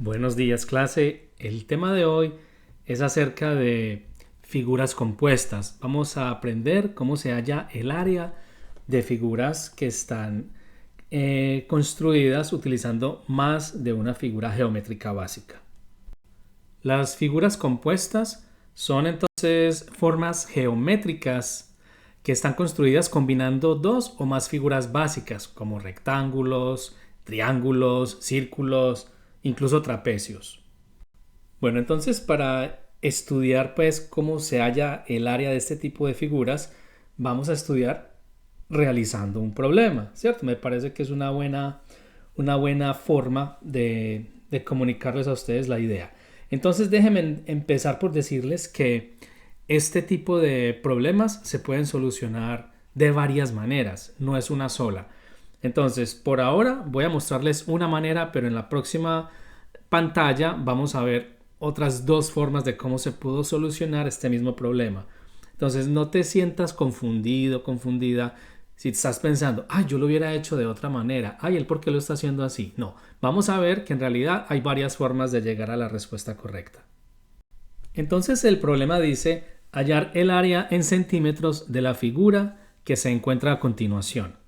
Buenos días, clase. El tema de hoy es acerca de figuras compuestas. Vamos a aprender cómo se halla el área de figuras que están construidas utilizando más de una figura geométrica básica. Las figuras compuestas son entonces formas geométricas que están construidas combinando dos o más figuras básicas como rectángulos, triángulos, círculos, incluso trapecios. Bueno, entonces para estudiar pues cómo se halla el área de este tipo de figuras, vamos a estudiar realizando un problema, ¿cierto? Me parece que es una buena forma de comunicarles a ustedes la idea. Entonces déjenme empezar por decirles que este tipo de problemas se pueden solucionar de varias maneras, no es una sola. Entonces, por ahora voy a mostrarles una manera, pero en la próxima pantalla vamos a ver otras dos formas de cómo se pudo solucionar este mismo problema. Entonces, no te sientas confundido, confundida. Si estás pensando, yo lo hubiera hecho de otra manera, ¿él por qué lo está haciendo así? No, vamos a ver que en realidad hay varias formas de llegar a la respuesta correcta. Entonces, el problema dice hallar el área en centímetros de la figura que se encuentra a continuación.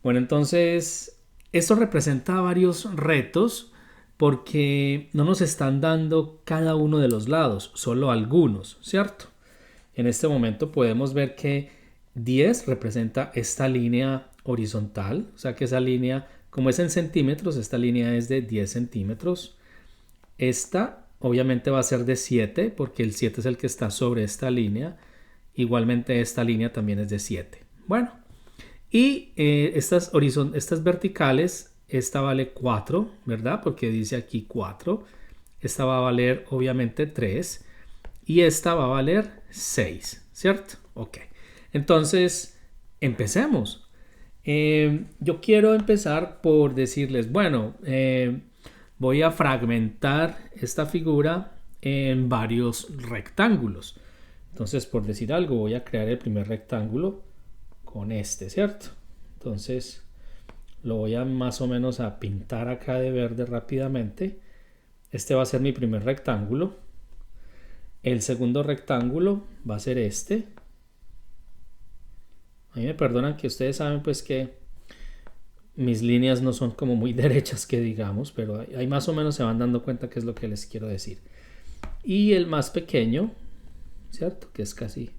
Bueno, entonces esto representa varios retos porque no nos están dando cada uno de los lados, solo algunos, ¿cierto? En este momento podemos ver que 10 representa esta línea horizontal, o sea que esa línea, como es en centímetros, esta línea es de 10 centímetros. Esta obviamente va a ser de 7 porque el 7 es el que está sobre esta línea. Igualmente esta línea también es de 7. Bueno. Y estas verticales, esta vale 4, ¿verdad? Porque dice aquí 4. Esta va a valer obviamente 3. Y esta va a valer 6, ¿cierto? Ok. Entonces, empecemos. Yo quiero empezar por decirles, bueno, voy a fragmentar esta figura en varios rectángulos. Entonces, por decir algo, voy a crear el primer rectángulo con este, ¿cierto? Entonces lo voy a más o menos a pintar acá de verde rápidamente. Este va a ser mi primer rectángulo. El segundo rectángulo va a ser este. A mí me perdonan que ustedes saben pues que mis líneas no son como muy derechas que digamos, pero ahí más o menos se van dando cuenta qué es lo que les quiero decir. Y el más pequeño, ¿cierto? Que es casi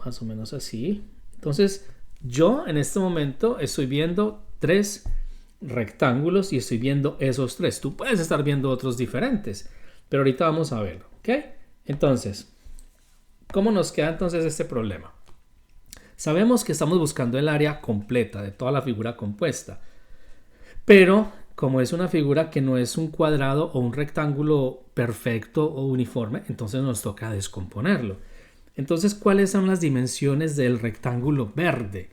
más o menos así. Entonces, yo en este momento estoy viendo 3 rectángulos y estoy viendo esos 3. Tú puedes estar viendo otros diferentes, pero ahorita vamos a verlo, ¿ok? Entonces, ¿cómo nos queda entonces este problema? Sabemos que estamos buscando el área completa de toda la figura compuesta, pero como es una figura que no es un cuadrado o un rectángulo perfecto o uniforme, entonces nos toca descomponerlo. Entonces, ¿cuáles son las dimensiones del rectángulo verde?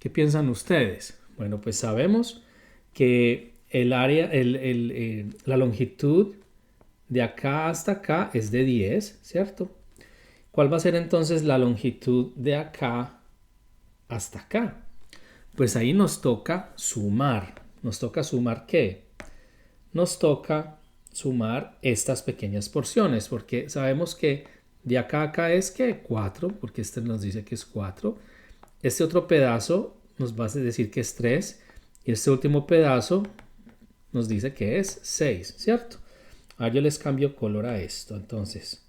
¿Qué piensan ustedes? Bueno, pues sabemos que el área, la longitud de acá hasta acá es de 10, ¿cierto? ¿Cuál va a ser entonces la longitud de acá hasta acá? Pues ahí nos toca sumar. ¿Nos toca sumar qué? Nos toca sumar estas pequeñas porciones, porque sabemos que de acá a acá es que 4, porque este nos dice que es 4. Este otro pedazo nos va a decir que es 3. Y este último pedazo nos dice que es 6, ¿cierto? Ahora yo les cambio color a esto. Entonces,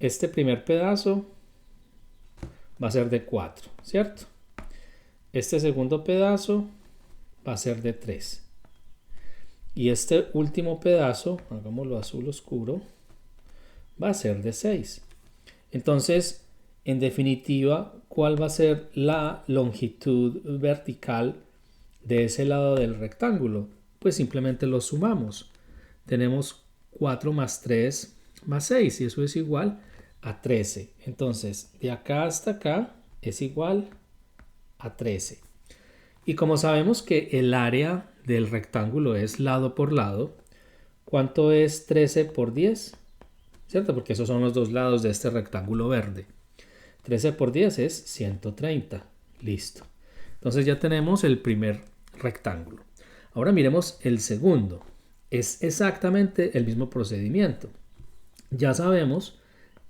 este primer pedazo va a ser de 4, ¿cierto? Este segundo pedazo va a ser de 3. Y este último pedazo, hagámoslo azul oscuro, va a ser de 6. Entonces, en definitiva, ¿cuál va a ser la longitud vertical de ese lado del rectángulo? Pues simplemente lo sumamos. Tenemos 4 más 3 más 6 y eso es igual a 13. Entonces, de acá hasta acá es igual a 13. Y como sabemos que el área del rectángulo es lado por lado, ¿cuánto es 13 por 10? ¿Cierto? Porque esos son los dos lados de este rectángulo verde. 13 por 10 es 130. Listo. Entonces ya tenemos el primer rectángulo. Ahora miremos el segundo. es exactamente el mismo procedimiento. Ya sabemos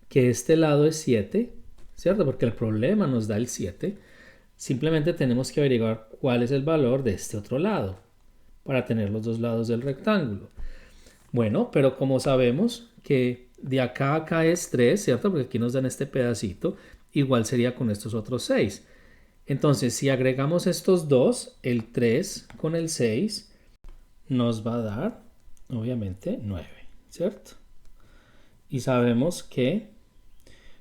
que este lado es 7, ¿cierto? Porque el problema nos da el 7. Simplemente tenemos que averiguar cuál es el valor de este otro lado para tener los dos lados del rectángulo. Bueno, pero como sabemos que de acá a acá es 3, ¿cierto? Porque aquí nos dan este pedacito, igual sería con estos otros 6. Entonces, si agregamos estos dos, el 3 con el 6, nos va a dar, obviamente, 9, ¿cierto? Y sabemos que,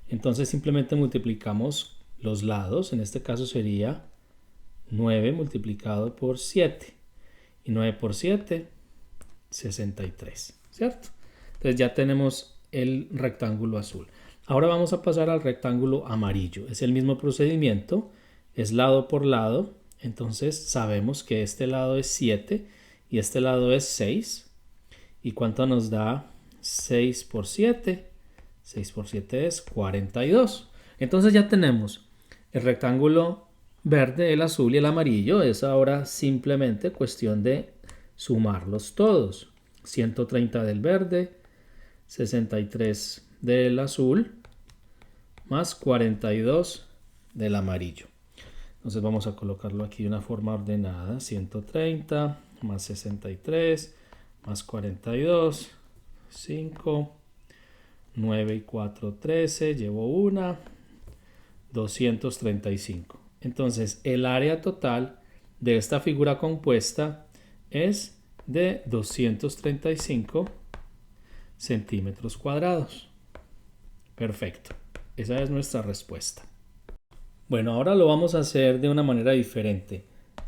entonces simplemente multiplicamos los lados. En este caso sería 9 multiplicado por 7. Y 9 por 7, 63, ¿cierto? Entonces ya tenemos el rectángulo azul. Ahora vamos a pasar al rectángulo amarillo. Es el mismo procedimiento, es lado por lado. Entonces sabemos que este lado es 7 y este lado es 6. ¿Y cuánto nos da 6 por 7? 6 por 7 es 42. Entonces ya tenemos el rectángulo verde, el azul y el amarillo. Es ahora simplemente cuestión de sumarlos todos. 130 del verde, 63 del azul, más 42 del amarillo. Entonces vamos a colocarlo aquí de una forma ordenada. 130 más 63 más 42, 5, 9 y 4, 13, llevo una, 235. Entonces el área total de esta figura compuesta es de 235 centímetros cuadrados. Perfecto, esa es nuestra respuesta. Bueno, ahora lo vamos a hacer de una manera diferente.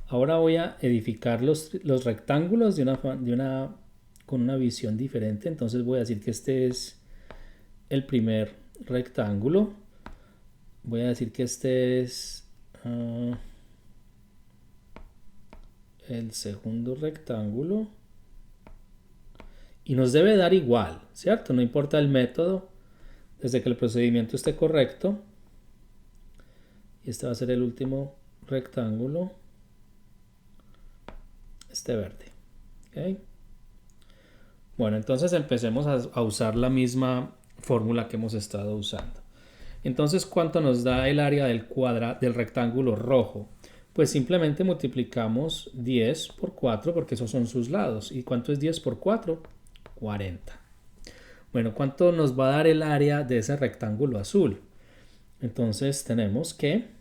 Ahora voy a edificar los rectángulos con una visión diferente. Entonces voy a decir que este es el primer rectángulo. Voy a decir que este es el segundo rectángulo. Y nos debe dar igual, ¿cierto? No importa el método, desde que el procedimiento esté correcto. Y este va a ser el último rectángulo, este verde. ¿Okay? Bueno, entonces empecemos a usar la misma fórmula que hemos estado usando. Entonces, ¿cuánto nos da el área del rectángulo rojo? Pues simplemente multiplicamos 10 por 4 porque esos son sus lados. ¿Y cuánto es 10 por 4? 40. Bueno, ¿cuánto nos va a dar el área de ese rectángulo azul? Entonces tenemos que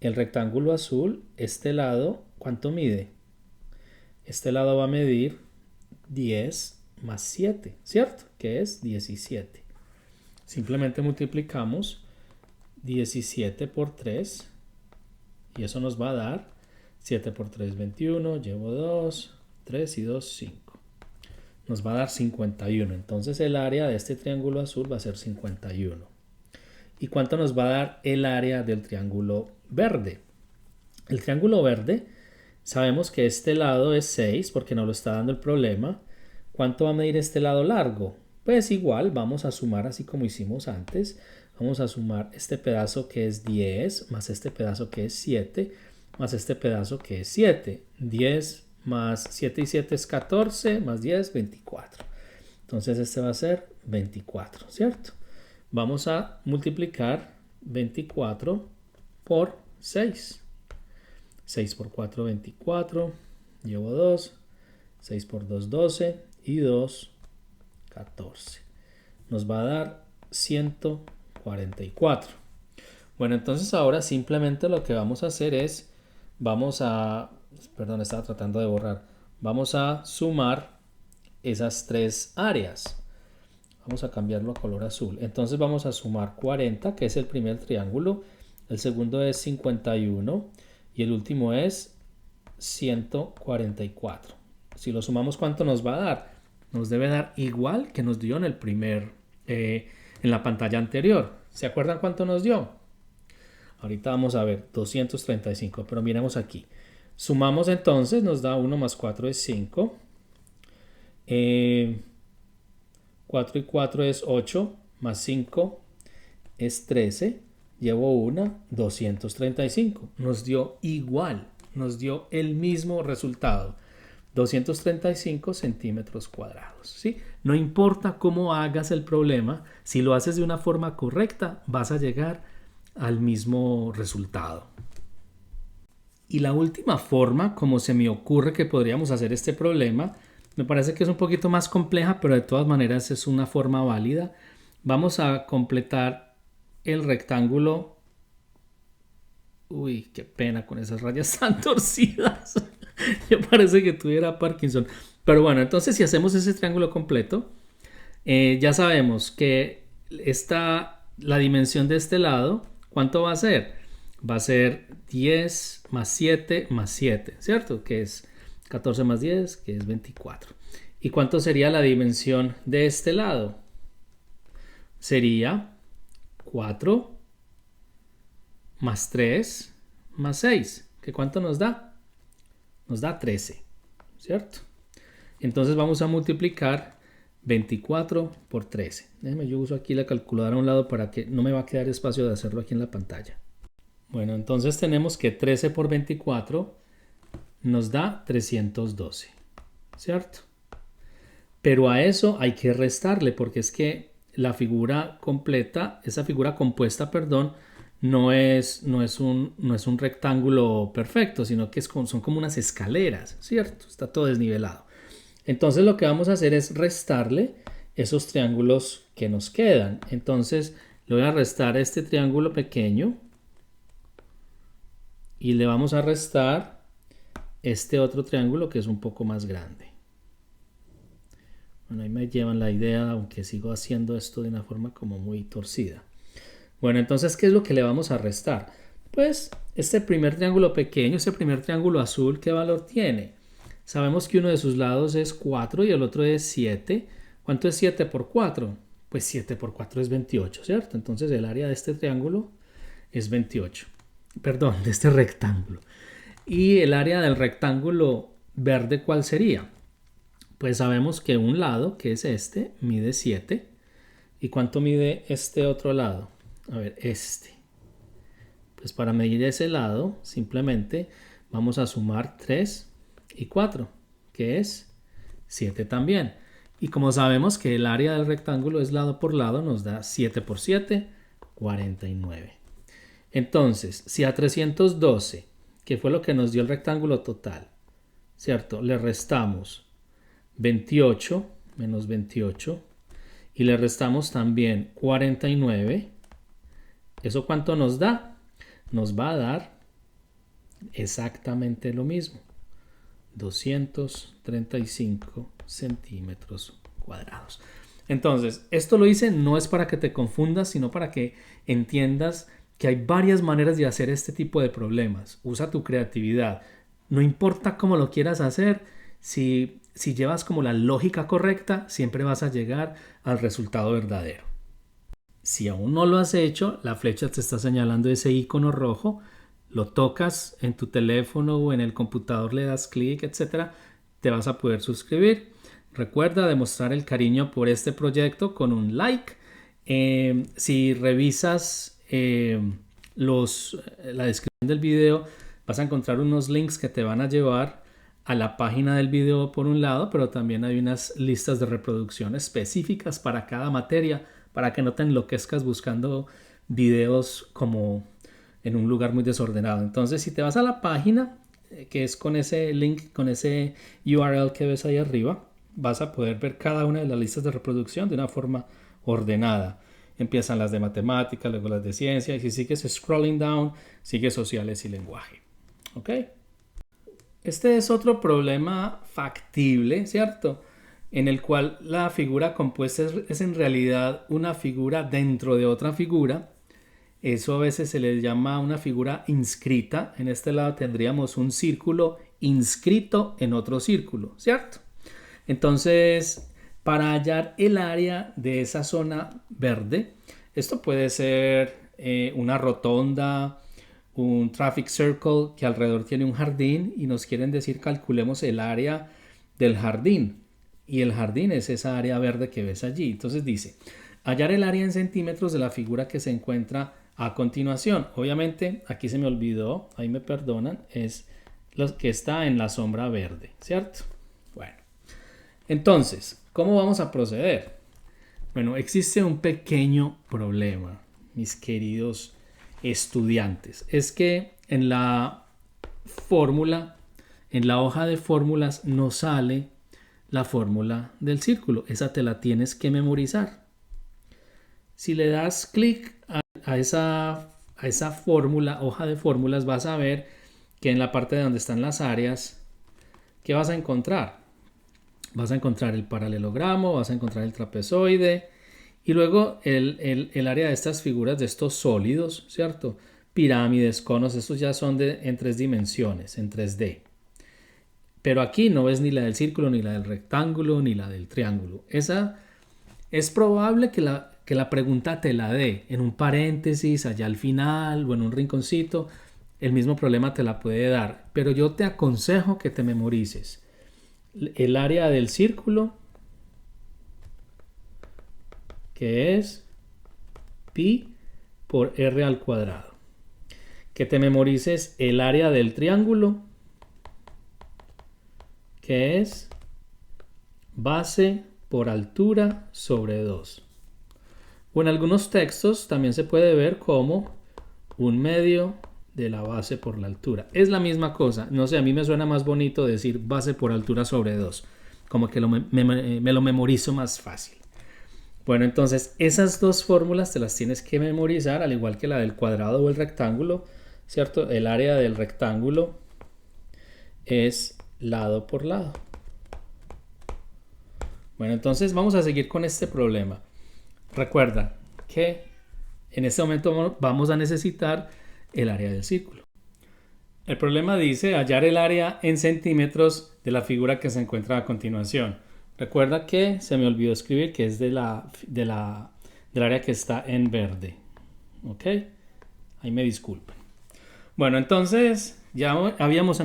el rectángulo azul, este lado, ¿cuánto mide? Este lado va a medir 10 más 7, ¿cierto? Que es 17. Simplemente multiplicamos 17 por 3 y eso nos va a dar 7 por 3, 21, llevo 2, 3 y 2, 5. Nos va a dar 51. Entonces el área de este triángulo azul va a ser 51. ¿Y cuánto nos va a dar el área del triángulo verde? El triángulo verde, sabemos que este lado es 6 porque nos lo está dando el problema. ¿Cuánto va a medir este lado largo? Pues igual vamos a sumar así como hicimos antes. Vamos a sumar este pedazo que es 10 más este pedazo que es 7 más este pedazo que es 7. 10 más 7 y 7 es 14 más 10, 24. Entonces este va a ser 24, ¿cierto? Vamos a multiplicar 24 por 6. 6 por 4, 24. Llevo 2. 6 por 2, 12. Y 2, 14. Nos va a dar 144. Bueno, entonces ahora simplemente lo que vamos a hacer es, perdón, estaba tratando de borrar. Vamos a sumar esas tres áreas. Vamos a cambiarlo a color azul. Entonces vamos a sumar 40, que es el primer triángulo. El segundo es 51 y el último es 144. Si lo sumamos, ¿cuánto nos va a dar? Nos debe dar igual que nos dio en la pantalla anterior. ¿Se acuerdan cuánto nos dio? Ahorita vamos a ver, 235, pero miremos aquí. Sumamos entonces, nos da 1 más 4 es 5. 4 y 4 es 8, más 5 es 13. Llevo una, 235. Nos dio igual, nos dio el mismo resultado. 235 centímetros cuadrados, ¿sí? No importa cómo hagas el problema, si lo haces de una forma correcta, vas a llegar al mismo resultado. Y la última forma, como se me ocurre que podríamos hacer este problema, me parece que es un poquito más compleja, pero de todas maneras es una forma válida. Vamos a completar el rectángulo. Uy, qué pena con esas rayas tan torcidas. Yo parece que tuviera Parkinson. Pero bueno, entonces si hacemos ese triángulo completo, ya sabemos que la dimensión de este lado, ¿cuánto va a ser? Va a ser 10 más 7 más 7, ¿cierto? Que es 14 más 10, que es 24. ¿Y cuánto sería la dimensión de este lado? Sería 4 más 3 más 6. ¿Qué cuánto nos da? Nos da 13, ¿cierto? Entonces vamos a multiplicar 24 por 13. Déjeme, yo uso aquí la calculadora a un lado para que no me va a quedar espacio de hacerlo aquí en la pantalla. Bueno, entonces tenemos que 13 por 24 nos da 312, ¿cierto? Pero a eso hay que restarle porque es que la figura completa, esa figura compuesta, perdón, no es un rectángulo perfecto, sino que son como unas escaleras, ¿cierto? Está todo desnivelado. Entonces lo que vamos a hacer es restarle esos triángulos que nos quedan. Entonces le voy a restar este triángulo pequeño y le vamos a restar este otro triángulo que es un poco más grande. Bueno, ahí me llevan la idea, aunque sigo haciendo esto de una forma como muy torcida. Bueno, entonces, ¿qué es lo que le vamos a restar? Pues este primer triángulo pequeño, este primer triángulo azul, ¿qué valor tiene? Sabemos que uno de sus lados es 4 y el otro es 7. ¿Cuánto es 7 por 4? Pues 7 por 4 es 28, ¿cierto? Entonces el área de este triángulo es 28. Perdón, de este rectángulo. ¿Y el área del rectángulo verde cuál sería? Pues sabemos que un lado, que es este, mide 7. ¿Y cuánto mide este otro lado? A ver, este. Pues para medir ese lado, simplemente vamos a sumar 3 y 4, que es 7 también. Y como sabemos que el área del rectángulo es lado por lado, nos da 7 por 7, 49. Entonces, si a 312, que fue lo que nos dio el rectángulo total, ¿cierto? Le restamos 28 menos 28 y le restamos también 49. ¿Eso cuánto nos da? Nos va a dar exactamente lo mismo. 235 centímetros cuadrados. Entonces, esto lo hice no es para que te confundas, sino para que entiendas que hay varias maneras de hacer este tipo de problemas. Usa tu creatividad. No importa cómo lo quieras hacer, si llevas como la lógica correcta, siempre vas a llegar al resultado verdadero. Si aún no lo has hecho, la flecha te está señalando ese icono rojo, lo tocas en tu teléfono o en el computador, le das clic, etcétera, te vas a poder suscribir. Recuerda demostrar el cariño por este proyecto con un like. Si revisas la descripción del video, vas a encontrar unos links que te van a llevar a la página del video por un lado, pero también hay unas listas de reproducción específicas para cada materia, para que no te enloquezcas buscando videos como en un lugar muy desordenado. Entonces, si te vas a la página, que es con ese link, con ese URL que ves ahí arriba, vas a poder ver cada una de las listas de reproducción de una forma ordenada. Empiezan las de matemáticas, luego las de ciencia, y si sigues scrolling down, sigue sociales y lenguaje. ¿Ok? Este es otro problema factible, ¿cierto? En el cual la figura compuesta es en realidad una figura dentro de otra figura. Eso a veces se le llama una figura inscrita. En este lado tendríamos un círculo inscrito en otro círculo, ¿cierto? Entonces, para hallar el área de esa zona verde, esto puede ser una rotonda, un traffic circle que alrededor tiene un jardín y nos quieren decir calculemos el área del jardín. Y el jardín es esa área verde que ves allí. Entonces dice, hallar el área en centímetros de la figura que se encuentra a continuación. Obviamente, aquí se me olvidó, ahí me perdonan, es lo que está en la sombra verde, ¿cierto? Entonces, ¿cómo vamos a proceder? Bueno, existe un pequeño problema, mis queridos estudiantes. Es que en la fórmula, en la hoja de fórmulas, no sale la fórmula del círculo. Esa te la tienes que memorizar. Si le das clic a esa fórmula, hoja de fórmulas, vas a ver que en la parte de donde están las áreas, ¿qué vas a encontrar? Vas a encontrar el paralelogramo, vas a encontrar el trapezoide y luego el área de estas figuras, de estos sólidos, ¿cierto? Pirámides, conos, estos ya son en 3 dimensiones, en 3D. Pero aquí no ves ni la del círculo, ni la del rectángulo, ni la del triángulo. Esa es probable que la pregunta te la dé en un paréntesis, allá al final o en un rinconcito. El mismo problema te la puede dar, pero yo te aconsejo que te memorices el área del círculo, que es pi por r al cuadrado. Que te memorices el área del triángulo, que es base por altura sobre 2. O en algunos textos también se puede ver como 1/2 de la base por la altura. Es la misma cosa. No sé, a mí me suena más bonito decir base por altura sobre 2. Como que me lo memorizo más fácil. Bueno, entonces esas dos fórmulas te las tienes que memorizar, al igual que la del cuadrado o el rectángulo, ¿cierto? El área del rectángulo es lado por lado. Bueno, entonces vamos a seguir con este problema. Recuerda que en este momento vamos a necesitar el área del círculo. El problema dice hallar el área en centímetros de la figura que se encuentra a continuación. Recuerda que se me olvidó escribir que es del área que está en verde. ¿Ok? Ahí me disculpen. Bueno, entonces ya habíamos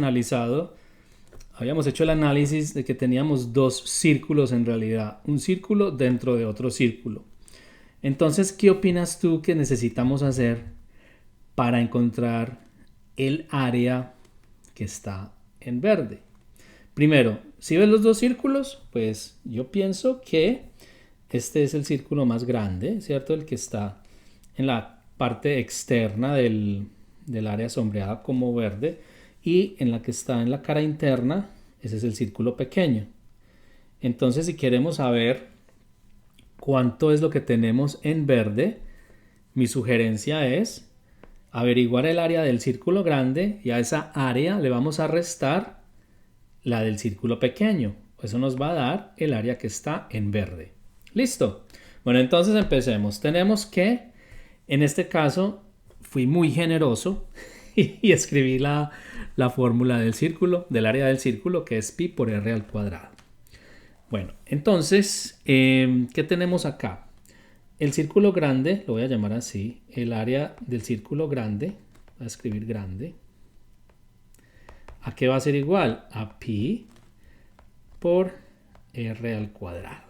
hecho el análisis de que teníamos dos círculos en realidad. Un círculo dentro de otro círculo. Entonces, ¿qué opinas tú que necesitamos hacer para encontrar el área que está en verde? Primero, si ves los dos círculos, pues yo pienso que este es el círculo más grande, ¿cierto? El que está en la parte externa del área sombreada como verde, y en la que está en la cara interna, ese es el círculo pequeño. Entonces, si queremos saber cuánto es lo que tenemos en verde, mi sugerencia es averiguar el área del círculo grande y a esa área le vamos a restar la del círculo pequeño. Eso nos va a dar el área que está en verde. ¿Listo? Bueno, entonces empecemos. Tenemos que, en este caso, fui muy generoso y escribí la fórmula del círculo, del área del círculo, que es pi por r al cuadrado. Bueno, entonces, ¿qué tenemos acá? El círculo grande, lo voy a llamar así, el área del círculo grande, voy a escribir grande. ¿A qué va a ser igual? A pi por r al cuadrado.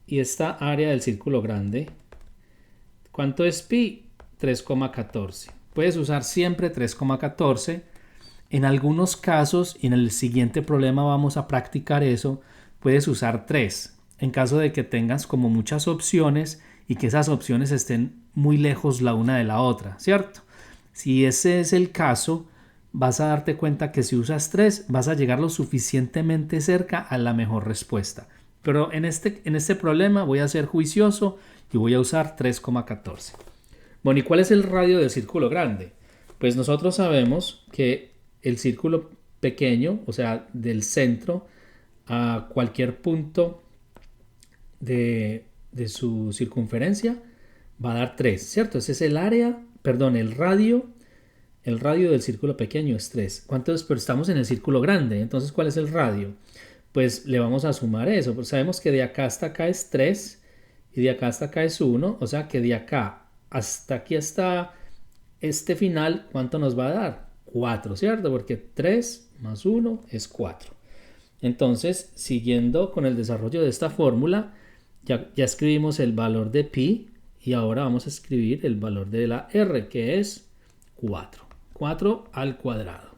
Y esta área del círculo grande, ¿cuánto es pi? 3,14. Puedes usar siempre 3,14. En algunos casos, y en el siguiente problema vamos a practicar eso, puedes usar 3. En caso de que tengas como muchas opciones y que esas opciones estén muy lejos la una de la otra, ¿cierto? Si ese es el caso, vas a darte cuenta que si usas 3 vas a llegar lo suficientemente cerca a la mejor respuesta. Pero en este problema voy a ser juicioso y voy a usar 3,14. Bueno, ¿y cuál es el radio del círculo grande? Pues nosotros sabemos que el círculo pequeño, o sea, del centro a cualquier punto de su circunferencia, va a dar 3, ¿cierto? Ese es el radio. El radio del círculo pequeño es 3. ¿Cuántos? Pero estamos en el círculo grande. Entonces, ¿cuál es el radio? Pues le vamos a sumar eso. Pues sabemos que de acá hasta acá es 3 y de acá hasta acá es 1. O sea que de acá hasta aquí, hasta este final, ¿cuánto nos va a dar? 4, ¿cierto? Porque 3 más 1 es 4. Entonces, siguiendo con el desarrollo de esta fórmula, ya escribimos el valor de pi y ahora vamos a escribir el valor de la r, que es 4. 4 al cuadrado.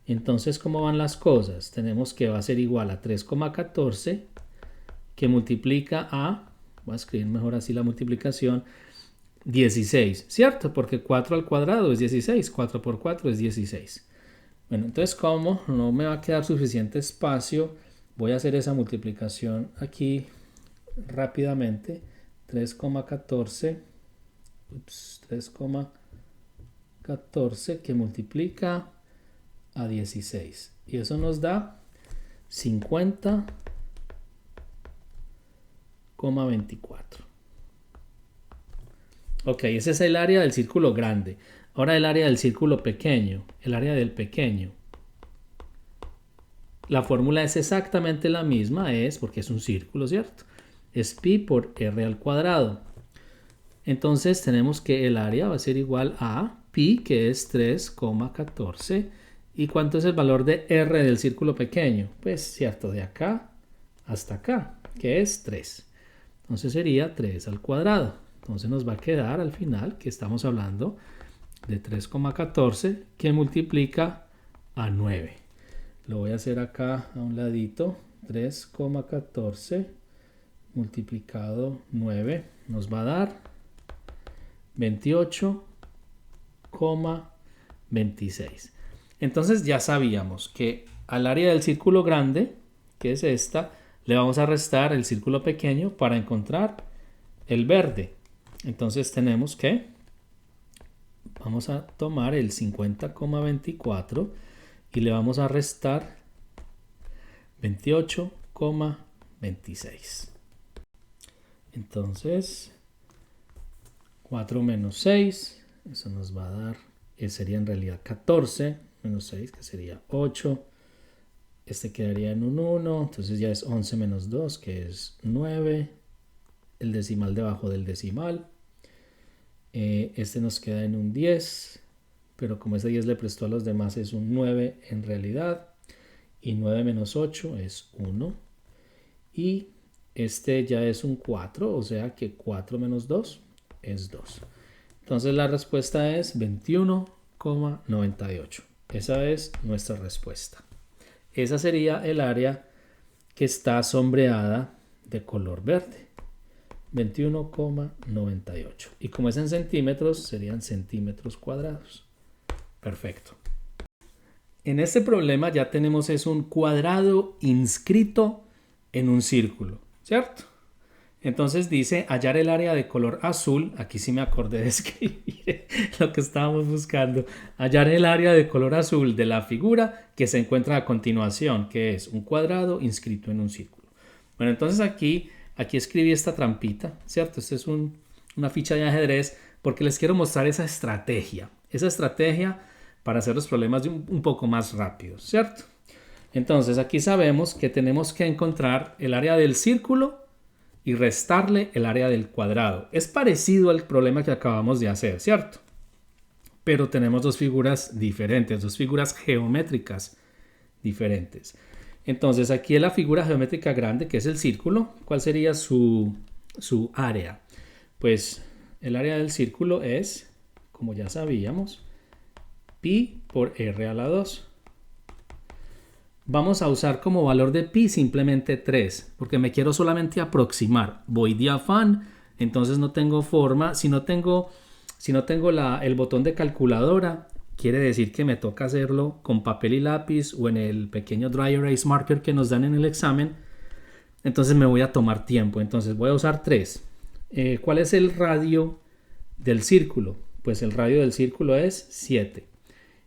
Entonces, ¿cómo van las cosas? Tenemos que va a ser igual a 3,14 que multiplica a, voy a escribir mejor así la multiplicación, 16, ¿cierto? Porque 4 al cuadrado es 16, 4 por 4 es 16. Bueno, entonces como no me va a quedar suficiente espacio, voy a hacer esa multiplicación aquí rápidamente. 3,14 que multiplica a 16. Y eso nos da 50,24. Ok, ese es el área del círculo grande. Ahora el área del círculo pequeño. El área del pequeño. La fórmula es exactamente la misma, porque es un círculo, ¿cierto? Es pi por r al cuadrado. Entonces tenemos que el área va a ser igual a pi, que es 3,14. ¿Y cuánto es el valor de r del círculo pequeño? Pues cierto, de acá hasta acá, que es 3. Entonces sería 3 al cuadrado. Entonces nos va a quedar al final que estamos hablando de 3,14 que multiplica a 9. Lo voy a hacer acá a un ladito. 3,14 multiplicado 9 nos va a dar 28,26. Entonces ya sabíamos que al área del círculo grande, que es esta, le vamos a restar el círculo pequeño para encontrar el verde. Entonces tenemos que, vamos a tomar el 50,24 y le vamos a restar 28,26. Entonces 4 menos 6, eso nos va a dar, sería en realidad 14 menos 6, que sería 8. Este quedaría en un 1, entonces ya es 11 menos 2, que es 9. El decimal debajo del decimal. Este nos queda en un 10, pero como ese 10 le prestó a los demás es un 9 en realidad. Y 9 menos 8 es 1. Y este ya es un 4, o sea que 4 menos 2 es 2. Entonces la respuesta es 21,98. Esa es nuestra respuesta. Esa sería el área que está sombreada de color verde. 21,98. Y como es en centímetros, serían centímetros cuadrados. Perfecto. En este problema ya tenemos un cuadrado inscrito en un círculo, ¿cierto? Entonces dice hallar el área de color azul. Aquí sí me acordé de escribir lo que estábamos buscando. Hallar el área de color azul de la figura que se encuentra a continuación, que es un cuadrado inscrito en un círculo. Bueno, entonces aquí escribí esta trampita, ¿cierto? Esta es una ficha de ajedrez porque les quiero mostrar esa estrategia para hacer los problemas un poco más rápidos, ¿cierto? Entonces aquí sabemos que tenemos que encontrar el área del círculo y restarle el área del cuadrado. Es parecido al problema que acabamos de hacer, ¿cierto? Pero tenemos dos figuras diferentes, dos figuras geométricas diferentes. Entonces aquí en la figura geométrica grande, que es el círculo, ¿cuál sería su área? Pues el área del círculo es, como ya sabíamos, pi por r a la 2. Vamos a usar como valor de pi simplemente 3, porque me quiero solamente aproximar. Voy de afán, entonces no tengo forma. Si no tengo el botón de calculadora, quiere decir que me toca hacerlo con papel y lápiz o en el pequeño dry erase marker que nos dan en el examen. Entonces me voy a tomar tiempo. Entonces voy a usar 3. ¿Cuál es el radio del círculo? Pues el radio del círculo es 7.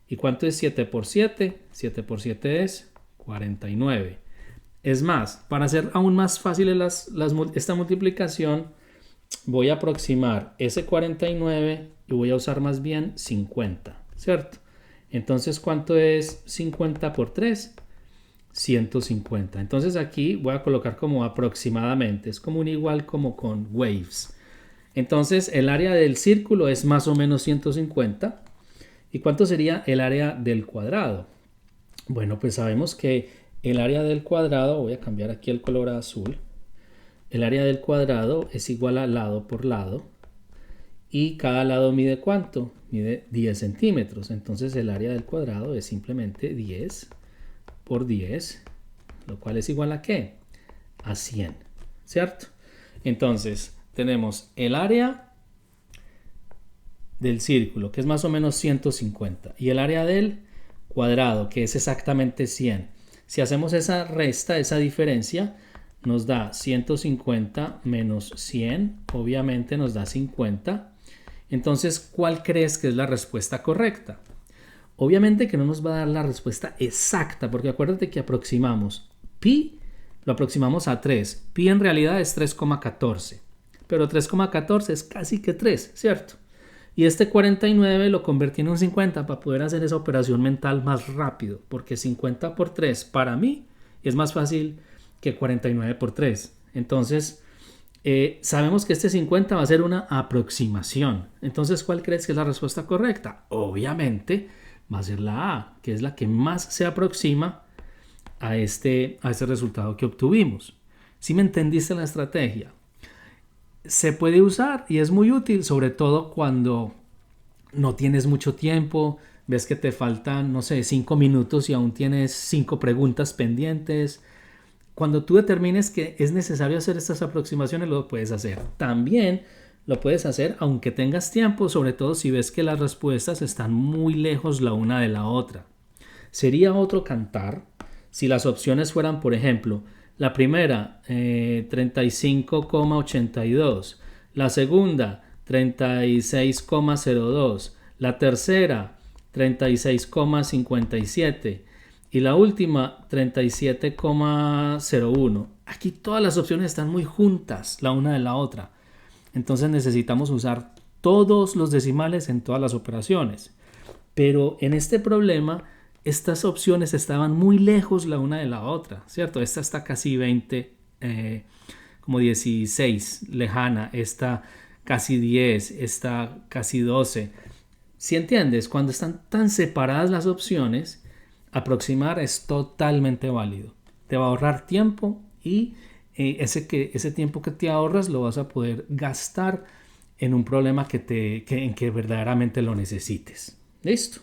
¿Y cuánto es 7 por 7? 7 por 7 es 49. Es más, para hacer aún más fácil esta multiplicación, voy a aproximar ese 49 y voy a usar más bien 50, ¿cierto? Entonces, ¿cuánto es 50 por 3? 150. Entonces aquí voy a colocar como aproximadamente. Es como un igual como con waves. Entonces, el área del círculo es más o menos 150. ¿Y cuánto sería el área del cuadrado? Bueno, pues sabemos que el área del cuadrado, voy a cambiar aquí el color a azul, el área del cuadrado es igual a lado por lado y cada lado mide ¿cuánto? Mide 10 centímetros. Entonces el área del cuadrado es simplemente 10 por 10, lo cual es igual a ¿qué? A 100, ¿cierto? Entonces tenemos el área del círculo, que es más o menos 150, y el área del cuadrado, que es exactamente 100. Si hacemos esa resta, esa diferencia, nos da 150 menos 100, obviamente nos da 50. Entonces, ¿cuál crees que es la respuesta correcta? Obviamente que no nos va a dar la respuesta exacta, porque acuérdate que aproximamos. Pi lo aproximamos a 3. Pi en realidad es 3,14, pero 3,14 es casi que 3, ¿cierto? Y este 49 lo convertí en un 50 para poder hacer esa operación mental más rápido, porque 50 por 3 para mí es más fácil que 49 por 3. Entonces, sabemos que este 50 va a ser una aproximación. Entonces, ¿cuál crees que es la respuesta correcta? Obviamente va a ser la A, que es la que más se aproxima a este resultado que obtuvimos. ¿Sí me entendiste la estrategia? Se puede usar y es muy útil, sobre todo cuando no tienes mucho tiempo, ves que te faltan, no sé, 5 minutos y aún tienes 5 preguntas pendientes. Cuando tú determines que es necesario hacer estas aproximaciones, lo puedes hacer. También lo puedes hacer aunque tengas tiempo, sobre todo si ves que las respuestas están muy lejos la una de la otra. Sería otro cantar si las opciones fueran, por ejemplo, la primera, 35,82. La segunda, 36,02. La tercera, 36,57. Y la última, 37,01. Aquí todas las opciones están muy juntas la una de la otra. Entonces necesitamos usar todos los decimales en todas las operaciones. Pero en este problema, estas opciones estaban muy lejos la una de la otra, ¿cierto? Esta está casi 20, como 16, lejana. Esta casi 10, esta casi 12. Si entiendes, cuando están tan separadas las opciones, aproximar es totalmente válido. Te va a ahorrar tiempo y ese tiempo que te ahorras lo vas a poder gastar en un problema en que verdaderamente lo necesites. ¿Listo?